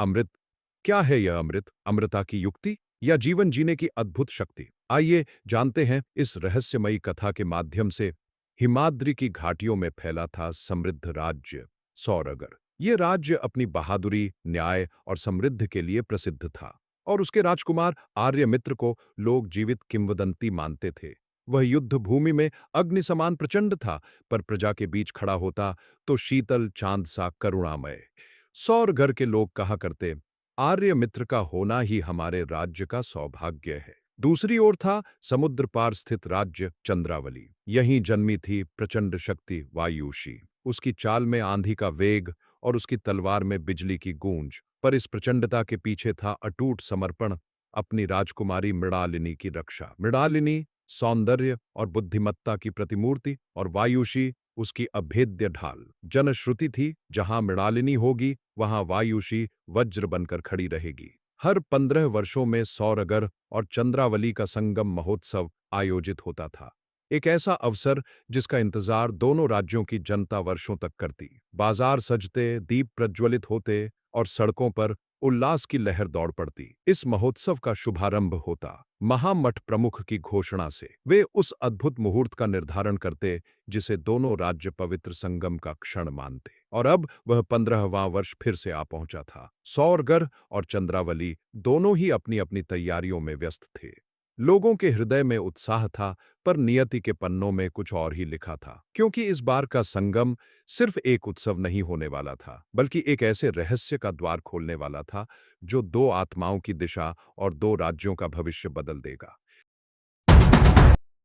अमृत। क्या है यह अमृत? अमृता की युक्ति या जीवन जीने की अद्भुत शक्ति? आइए जानते हैं इस रहस्यमयी कथा के माध्यम से। हिमाद्री की घाटियों में फैला था समृद्ध राज्य सौरगर। ये राज्य अपनी बहादुरी, न्याय और समृद्धि के लिए प्रसिद्ध था, और उसके राजकुमार आर्यमित्र को लोग जीवित किंवदंती मानते थे। वह युद्ध भूमि में अग्नि समान प्रचंड था, पर प्रजा के बीच खड़ा होता तो शीतल चांद सा करुणामय। सौरगर के लोग कहा करते, आर्य मित्र का होना ही हमारे राज्य का सौभाग्य है। दूसरी ओर था समुद्र पार स्थित राज्य चंद्रावली। यहीं जन्मी थी प्रचंड शक्ति वायुषी। उसकी चाल में आंधी का वेग और उसकी तलवार में बिजली की गूंज। पर इस प्रचंडता के पीछे था अटूट समर्पण, अपनी राजकुमारी मृणालिनी की रक्षा। मृणालिनी सौंदर्य और बुद्धिमत्ता की प्रतिमूर्ति, और वायुषी उसकी अभेद्य ढाल। जनश्रुति थी, जहां मृणालिनी होगी वहां वायुषी वज्र बनकर खड़ी रहेगी। हर 15 वर्षों में सौरगर और चंद्रावली का संगम महोत्सव आयोजित होता था। एक ऐसा अवसर जिसका इंतजार दोनों राज्यों की जनता वर्षों तक करती। बाजार सजते, दीप प्रज्वलित होते और सड़कों पर उल्लास की लहर दौड़ पड़ती। इस महोत्सव का शुभारंभ होता महामठ प्रमुख की घोषणा से। वे उस अद्भुत मुहूर्त का निर्धारण करते जिसे दोनों राज्य पवित्र संगम का क्षण मानते। और अब वह 15वां वर्ष फिर से आ पहुंचा था। सौरगर और चंद्रावली दोनों ही अपनी अपनी तैयारियों में व्यस्त थे। लोगों के हृदय में उत्साह था, पर नियति के पन्नों में कुछ और ही लिखा था। क्योंकि इस बार का संगम सिर्फ एक उत्सव नहीं होने वाला था, बल्कि एक ऐसे रहस्य का द्वार खोलने वाला था जो दो आत्माओं की दिशा और दो राज्यों का भविष्य बदल देगा।